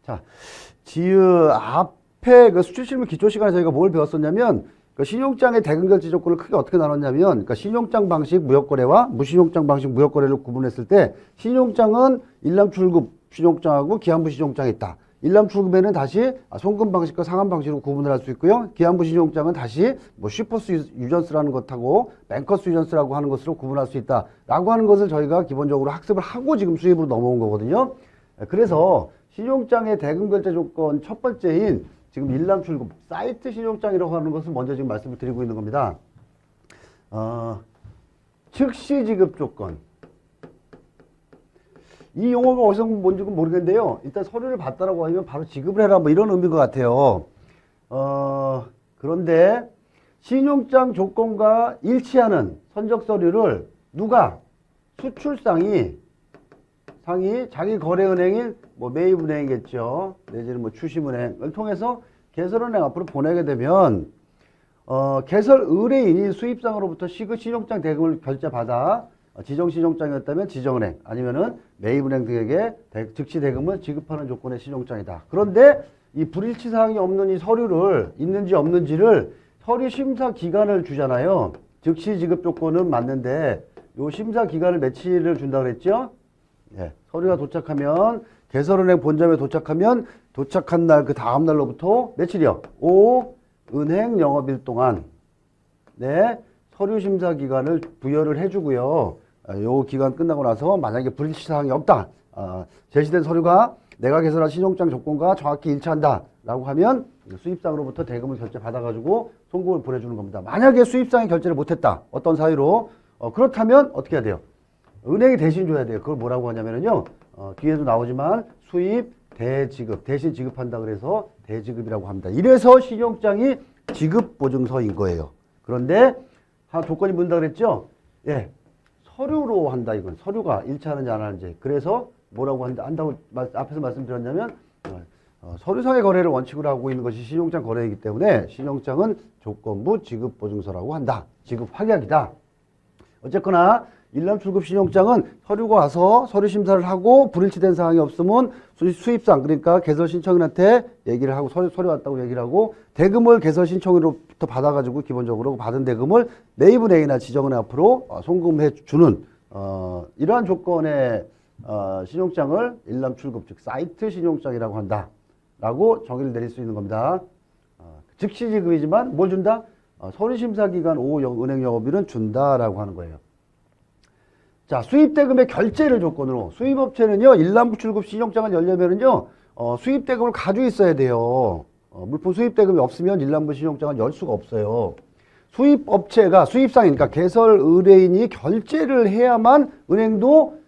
자, 지읒 앞에 그 수출실무 기초 시간에 저희가 뭘 배웠었냐면 그 신용장의 대금 결제 조건을 크게 어떻게 나눴냐면 그러니까 신용장 방식 무역거래와 무신용장 방식 무역거래를 구분했을 때 신용장은 일람출급 신용장하고 기한부 신용장이 있다. 일람출급에는 다시 송금 방식과 상환 방식으로 구분을 할 수 있고요. 기한부 신용장은 다시 뭐 쉬퍼스 유전스라는 것하고 뱅커스 유전스라고 하는 것으로 구분할 수 있다라고 하는 것을 저희가 기본적으로 학습을 하고 지금 수입으로 넘어온 거거든요. 그래서 신용장의 대금 결제 조건 첫 번째인 지금 일람출급 사이트 신용장이라고 하는 것을 먼저 지금 말씀을 드리고 있는 겁니다. 즉시 지급 조건. 이 용어가 어디서 뭔지 모르겠는데요. 일단 서류를 받다라고 하면 바로 지급을 해라 뭐 이런 의미인 것 같아요. 그런데 신용장 조건과 일치하는 선적 서류를 누가 수출상이 자기 거래은행인 뭐 매입은행이겠죠. 내지는 뭐 추심은행을 통해서 개설은행 앞으로 보내게 되면 개설 의뢰인이 수입상으로부터 신용장 대금을 결제받아 지정신용장이었다면 지정은행 아니면은 매입은행 등에게 즉시 대금을 지급하는 조건의 신용장이다. 그런데 이 불일치 사항이 없는 이 서류를 있는지 없는지를 서류 심사 기간을 주잖아요. 즉시 지급 조건은 맞는데 요 심사 기간을 며칠을 준다고 그랬죠? 예, 서류가 도착하면 개설은행 본점에 도착하면 도착한 날 그 다음 날로부터 며칠이요? 은행 영업일 동안 네, 서류 심사 기간을 부여를 해주고요. 요 기간 끝나고 나서 만약에 불일치 사항이 없다. 제시된 서류가 내가 개설한 신용장 조건과 정확히 일치한다. 라고 하면 수입상으로부터 대금을 결제 받아가지고 송금을 보내주는 겁니다. 만약에 수입상이 결제를 못했다. 어떤 사유로. 그렇다면 어떻게 해야 돼요? 은행이 대신 줘야 돼요. 그걸 뭐라고 하냐면요. 뒤에도 나오지만 수입 대지급, 대신 지급한다 그래서 대지급이라고 합니다. 이래서 신용장이 지급보증서인 거예요. 그런데 조건이 뭔다 그랬죠? 예, 서류로 한다 이건. 서류가 일치하는지 안 하는지. 그래서 뭐라고 한다고 앞에서 말씀드렸냐면 서류상의 거래를 원칙으로 하고 있는 것이 신용장 거래이기 때문에 신용장은 조건부 지급보증서라고 한다. 지급 확약이다. 어쨌거나 일람출급 신용장은 서류가 와서 서류 심사를 하고 불일치된 사항이 없으면 수입상 그러니까 개설 신청인한테 얘기를 하고 서류 왔다고 얘기를 하고 대금을 개설 신청으로부터 받아가지고 기본적으로 받은 대금을 매입은행이나 지정은행 앞으로 송금해 주는 이러한 조건의 신용장을 일람출급 즉 사이트 신용장이라고 한다라고 정의를 내릴 수 있는 겁니다. 즉시 지급이지만 뭘 준다? 서류 심사 기간 은행 영업일은 준다라고 하는 거예요. 자, 수입대금의 결제를 조건으로 수입업체는요 일람출급 신용장을 열려면은요 수입대금을 가지고 있어야 돼요. 물품 수입대금이 없으면 일람부 신용장을 열 수가 없어요. 수입업체가 수입상이니까 개설 의뢰인이 결제를 해야만 은행도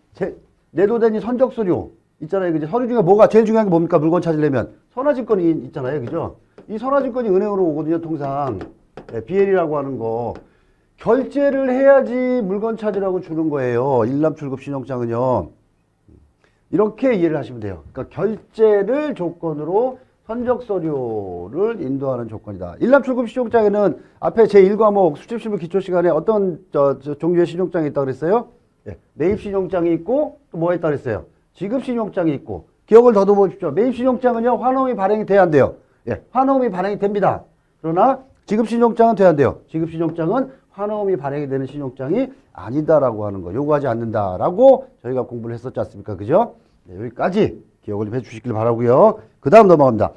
내도된 이 선적서류 있잖아요. 그죠? 서류 중에 뭐가 제일 중요한 게 뭡니까? 물건 찾으려면 선화증권이 있잖아요. 그죠? 이 선화증권이 은행으로 오거든요. 통상 BL이라고 하는 거 결제를 해야지 물건 찾으라고 주는 거예요. 일람출급 신용장은요. 이렇게 이해를 하시면 돼요. 그러니까 결제를 조건으로 선적서류를 인도하는 조건이다. 일람출급 신용장에는 앞에 제1과목 수집실무 기초시간에 어떤 종류의 신용장이 있다고 그랬어요? 예, 매입신용장이 있고 또 뭐가 있다고 그랬어요? 지급신용장이 있고 기억을 더듬어 보십시오. 매입신용장은요 환호음이 발행이 돼야 안 돼요. 예, 환호음이 발행이 됩니다. 그러나 지급신용장은 돼야 안 돼요. 지급신용장은 환호음이 발행이 되는 신용장이 아니다라고 하는 거 요구하지 않는다라고 저희가 공부를 했었지 않습니까? 그죠? 네, 여기까지 기억을 좀 해주시길 바라고요. 그 다음 넘어갑니다.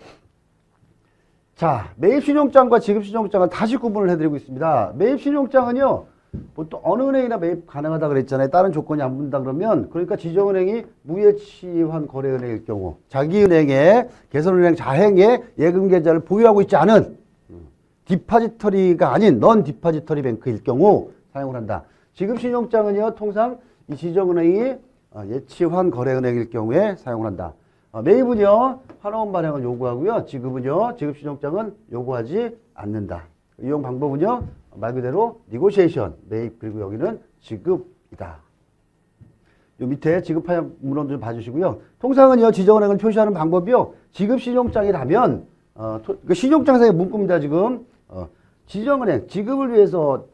자, 매입신용장과 지급신용장은 다시 구분을 해드리고 있습니다. 매입신용장은요 보통 어느 은행이나 매입 가능하다 그랬잖아요. 다른 조건이 안 붙는다 그러면 그러니까 지정은행이 무예치환 거래은행일 경우 자기 은행의 개설은행 자행의 예금 계좌를 보유하고 있지 않은 디파지터리가 아닌 넌 디파지터리 뱅크일 경우 사용을 한다. 지급신용장은요 통상 이 지정은행이 예치환 거래은행일 경우에 사용을 한다. 매입은요 환호음 발행을 요구하고요. 지급은요 지급신용장은 요구하지 않는다. 이용 방법은요 말 그대로 니고시에이션 매입 그리고 여기는 지급이다. 요 밑에 지급하여 문헌 좀 봐주시고요. 통상은요 지정은행을 표시하는 방법이요 지급신용장이라면 신용장상의 문구입니다. 지금 지정은행 지급을 위해서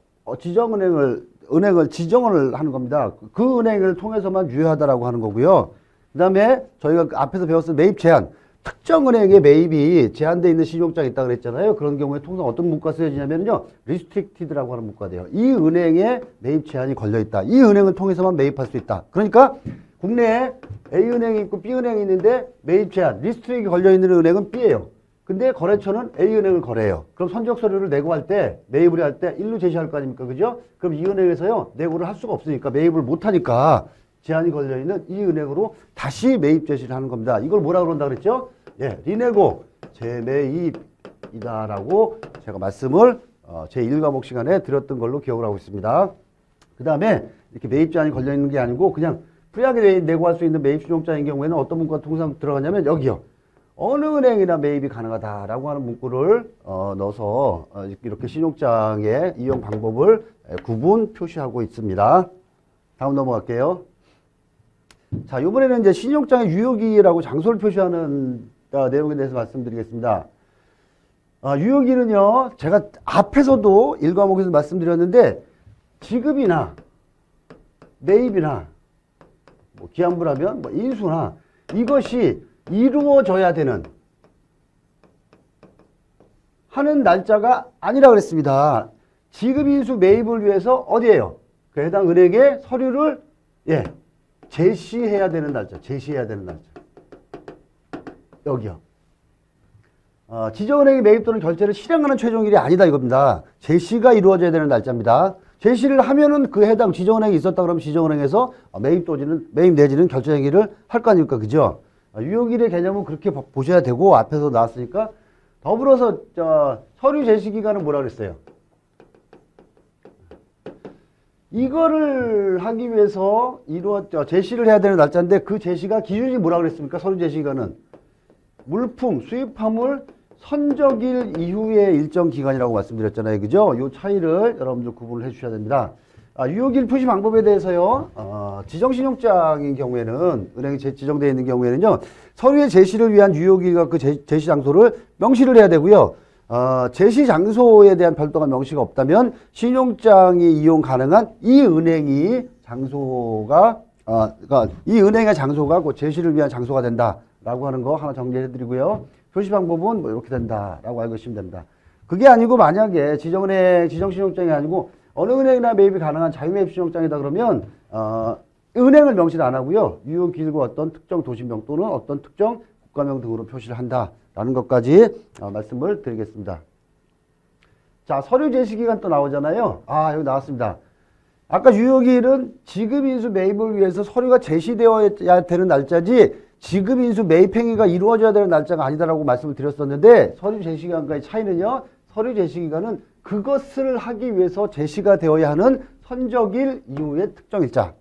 은행을 지정을 하는 겁니다. 그 은행을 통해서만 유효하다라고 하는 거고요. 그 다음에 저희가 앞에서 배웠던 매입 제한 특정 은행에 매입이 제한되어 있는 신용장이 있다 그랬잖아요. 그런 경우에 통상 어떤 문구가 쓰여지냐면요. restricted라고 하는 문구가 돼요. 이 은행에 매입 제한이 걸려 있다. 이 은행을 통해서만 매입할 수 있다. 그러니까 국내에 A은행이 있고 B은행이 있는데 매입 제한, 리스트릭이 걸려 있는 은행은 B예요. 근데 거래처는 A은행을 거래해요. 그럼 선적 서류를 내고할 때, 매입을 할 때 일로 제시할 거 아닙니까? 그죠? 그럼 이 은행에서요, 내고를 할 수가 없으니까, 매입을 못 하니까 제한이 걸려 있는 이 은행으로 다시 매입 제시를 하는 겁니다. 이걸 뭐라 그런다 그랬죠? 예, 리네고 재매입이다라고 제가 말씀을 제 1과목 시간에 드렸던 걸로 기억을 하고 있습니다. 그 다음에 이렇게 매입 제한이 걸려 있는 게 아니고 그냥 프리하게 내고할 수 있는 매입 신용장인 경우에는 어떤 문구가 통상 들어가냐면 여기요. 어느 은행이나 매입이 가능하다라고 하는 문구를 넣어서 이렇게 신용장의 이용 방법을 구분 표시하고 있습니다. 다음 넘어갈게요. 자, 이번에는 이제 신용장의 유효기라고 장소를 표시하는 내용에 대해서 말씀드리겠습니다. 유효기는요, 제가 앞에서도 1과목에서 말씀드렸는데 지급이나 매입이나 뭐 기한부라면 뭐 인수나 이것이 이루어져야 되는 하는 날짜가 아니라 그랬습니다. 지급, 인수, 매입을 위해서 어디에요? 그 해당 은행에 서류를 제시해야 되는 날짜. 제시해야 되는 날짜. 여기요. 지정은행의 매입 또는 결제를 실행하는 최종일이 아니다 이겁니다. 제시가 이루어져야 되는 날짜입니다. 제시를 하면은 그 해당 지정은행이 있었다 그러면 지정은행에서 매입 내지는 결제 행위를 할 거 아닙니까? 그죠? 유효기일의 개념은 그렇게 보셔야 되고 앞에서 나왔으니까 더불어서 서류 제시 기간은 뭐라 그랬어요? 이거를 하기 위해서 제시를 해야 되는 날짜인데 그 제시가 기준이 뭐라 그랬습니까? 서류 제시 기간은 물품, 수입화물 선적일 이후의 일정 기간이라고 말씀드렸잖아요. 그죠? 이 차이를 여러분들 구분을 해 주셔야 됩니다. 유효기일 표시 방법에 대해서요. 지정신용장인 경우에는 은행이 지정되어 있는 경우에는요. 서류의 제시를 위한 유효기일과 그 제시 장소를 명시를 해야 되고요. 제시 장소에 대한 별도가 명시가 없다면 신용장이 이용 가능한 이 은행이 장소가 그러니까 이 은행의 장소가 그 제시를 위한 장소가 된다라고 하는 거 하나 정리해 드리고요. 표시 방법은 뭐 이렇게 된다라고 알고 계시면 됩니다. 그게 아니고 만약에 지정은행 지정신용장이 아니고 어느 은행이나 매입이 가능한 자유매입 신용장이다 그러면 은행을 명시를 안 하고요. 유효기일과 어떤 특정 도시명 또는 어떤 특정 국가명 등으로 표시를 한다라는 것까지 말씀을 드리겠습니다. 자, 서류 제시 기간 또 나오잖아요. 여기 나왔습니다. 아까 유효기일은 지급, 인수, 매입을 위해서 서류가 제시되어야 되는 날짜지 지급, 인수, 매입 행위가 이루어져야 되는 날짜가 아니다라고 말씀을 드렸었는데 서류 제시 기간과의 차이는요. 서류 제시 기간은 그것을 하기 위해서 제시가 되어야 하는 선적일 이후의 특정 일자가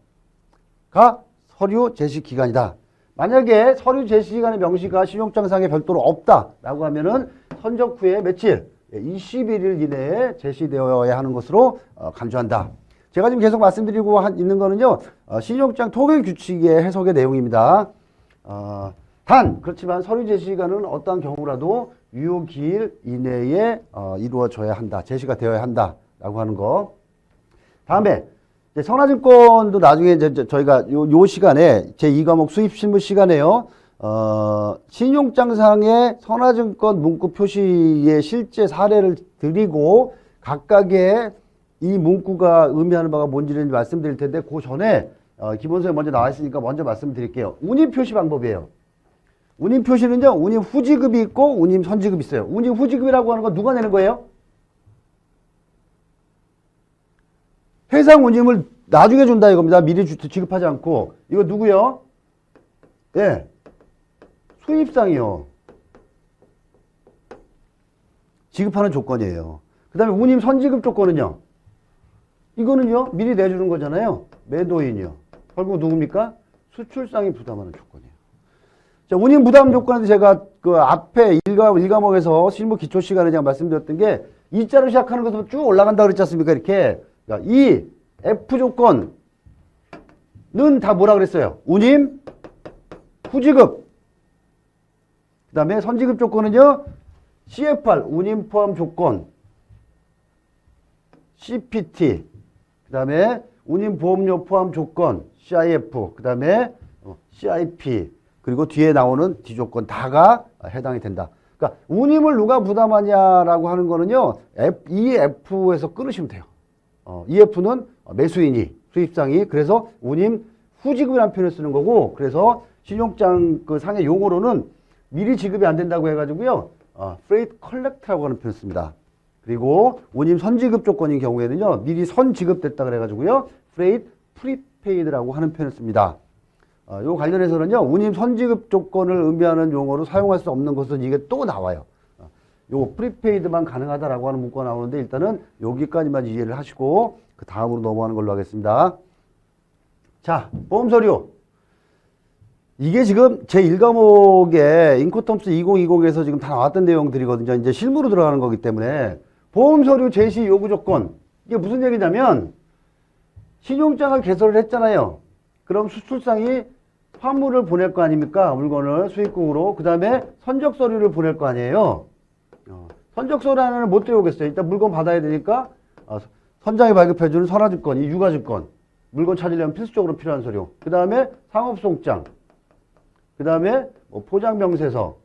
서류 제시 기간이다. 만약에 서류 제시 기간의 명시가 신용장상에 별도로 없다라고 하면은 선적 후에 며칠? 21일 이내에 제시되어야 하는 것으로 간주한다. 제가 지금 계속 말씀드리고 있는 거는요. 신용장 통일 규칙의 해석의 내용입니다. 그렇지만 서류 제시 기간은 어떠한 경우라도 유효기일 이내에 이루어져야 한다. 제시가 되어야 한다라고 하는 거. 다음에 이제 선화증권도 나중에 이제 저희가 요 시간에 제 2과목 수입실무 시간에요. 신용장상의 선화증권 문구 표시의 실제 사례를 드리고 각각의 이 문구가 의미하는 바가 뭔지를 말씀드릴 텐데 그 전에 기본서에 먼저 나와 있으니까 먼저 말씀드릴게요. 운임 표시 방법이에요. 운임 표시는요. 운임 후지급이 있고 운임 선지급이 있어요. 운임 후지급이라고 하는 건 누가 내는 거예요? 해상 운임을 나중에 준다 이겁니다. 미리 지급하지 않고. 이거 누구요? 예. 수입상이요. 지급하는 조건이에요. 그 다음에 운임 선지급 조건은요. 이거는요. 미리 내주는 거잖아요. 매도인이요. 결국 누굽니까? 수출상이 부담하는 조건이에요. 자, 운임 부담 조건인데 제가 그 앞에 1과목에서 실무 기초 시간에 제가 말씀드렸던 게 이자로 시작하는 것부터 쭉 올라간다 그랬지 않습니까? 이렇게. 그러니까 이 F 조건은 다 뭐라 그랬어요? 운임, 후지급. 그 다음에 선지급 조건은요. CFR, 운임 포함 조건. CPT. 그 다음에 운임 보험료 포함 조건. CIF. 그 다음에 CIP. 그리고 뒤에 나오는 뒤조건 다가 해당이 된다. 그러니까 운임을 누가 부담하냐라고 하는 거는요. EF에서 끊으시면 돼요. EF는 매수인이, 수입상이, 그래서 운임 후지급이라는 표현을 쓰는 거고, 그래서 신용장 그 상의 용어로는 미리 지급이 안 된다고 해가지고요. freight collect라고 하는 표현을 씁니다. 그리고 운임 선지급 조건인 경우에는요. 미리 선지급됐다 그래가지고요. freight prepaid라고 하는 표현을 씁니다. 요 관련해서는요. 운임 선지급 조건을 의미하는 용어로 사용할 수 없는 것은 이게 또 나와요. 요 프리페이드만 가능하다라고 하는 문구가 나오는데 일단은 여기까지만 이해를 하시고 그 다음으로 넘어가는 걸로 하겠습니다. 자, 보험서류. 이게 지금 제1과목에 인코텀스 2020에서 지금 다 나왔던 내용들이거든요. 이제 실무로 들어가는 거기 때문에 보험서류 제시 요구 조건. 이게 무슨 얘기냐면 신용장을 개설을 했잖아요. 그럼 수출상이 환물을 보낼 거 아닙니까? 물건을 수입국으로. 그 다음에 선적서류를 보낼 거 아니에요. 선적서류는 못 들어오겠어요. 일단 물건 받아야 되니까 선장이 발급해주는 선화증권, 이 유가증권. 물건 찾으려면 필수적으로 필요한 서류. 그 다음에 상업송장. 그 다음에 뭐 포장명세서.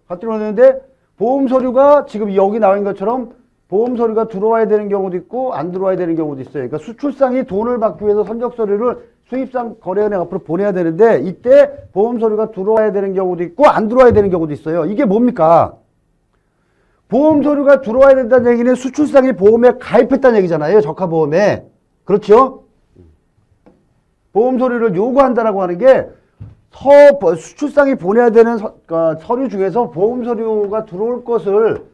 갖다 놓는데 보험서류가 지금 여기 나와 있는 것처럼 보험서류가 들어와야 되는 경우도 있고 안 들어와야 되는 경우도 있어요. 그러니까 수출상이 돈을 받기 위해서 선적서류를 수입상 거래은행 앞으로 보내야 되는데 이때 보험서류가 들어와야 되는 경우도 있고 안 들어와야 되는 경우도 있어요. 이게 뭡니까? 보험서류가 들어와야 된다는 얘기는 수출상이 보험에 가입했다는 얘기잖아요. 적합보험에. 그렇죠? 보험서류를 요구한다라고 하는 게 수출상이 보내야 되는 서류 중에서 보험서류가 들어올 것을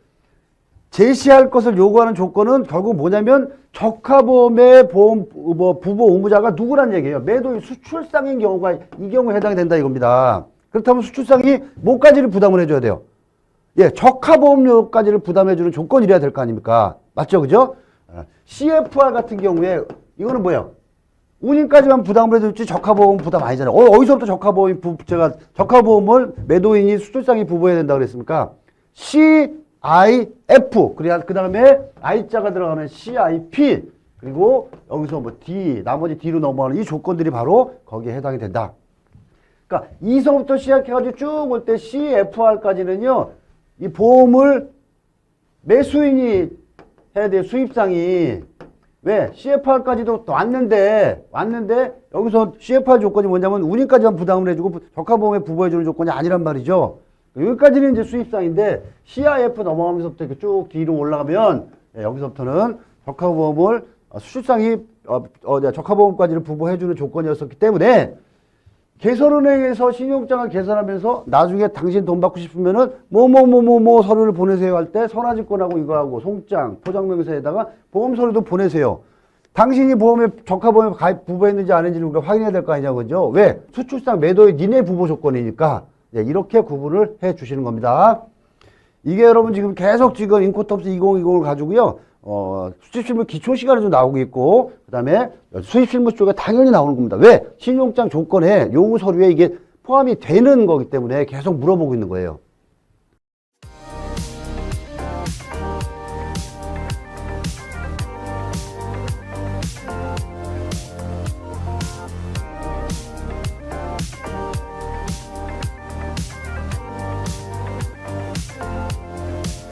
제시할 것을 요구하는 조건은 결국 뭐냐면 적합보험의 부보 의무자가 누구란 얘기예요. 매도인 수출상인 경우가 이 경우에 해당이 된다 이겁니다. 그렇다면 수출상이 뭐까지를 부담을 해줘야 돼요? 예, 적합보험료까지를 부담해주는 조건이래야 될 거 아닙니까? 맞죠? 그죠? CFR 같은 경우에 이거는 뭐예요? 운임까지만 부담을 해줄지 적합보험 부담 아니잖아요. 어디서부터 적합보험을 매도인이 수출상이 부보해야 된다 그랬습니까? CIF, 그 다음에 I자가 들어가는 CIP, 그리고 여기서 뭐 D, 나머지 D로 넘어가는 이 조건들이 바로 거기에 해당이 된다. 그러니까 이서부터 시작해가지고 쭉 올 때 CFR까지는요, 이 보험을 매수인이 해야 돼요, 수입상이. 왜? CFR까지도 왔는데, 여기서 CFR 조건이 뭐냐면, 운임까지만 부담을 해주고, 적합보험에 부보해주는 조건이 아니란 말이죠. 여기까지는 이제 수입상인데, CIF 넘어가면서부터 이렇게 쭉 뒤로 올라가면, 여기서부터는 적합보험을, 수출상이, 적합보험까지를 부보해주는 조건이었었기 때문에, 개설은행에서 신용장을 개설하면서 나중에 당신 돈 받고 싶으면은 서류를 보내세요 할 때 선화증권하고 이거하고 송장, 포장명세에다가 보험 서류도 보내세요. 당신이 적합보험에 가입 부보했는지 안 했는지를 우리가 확인해야 될 거 아니냐고 그죠? 왜? 수출상 매도의 니네 부보 조건이니까 이렇게 구분을 해 주시는 겁니다. 이게 여러분 지금 계속 지금 인코텀스 2020을 가지고요. 수집실무 기초 시간에 좀 나오고 있고, 그 다음에 수입실무 쪽에 당연히 나오는 겁니다. 왜? 신용장 조건에 요구 서류에 이게 포함이 되는 거기 때문에 계속 물어보고 있는 거예요.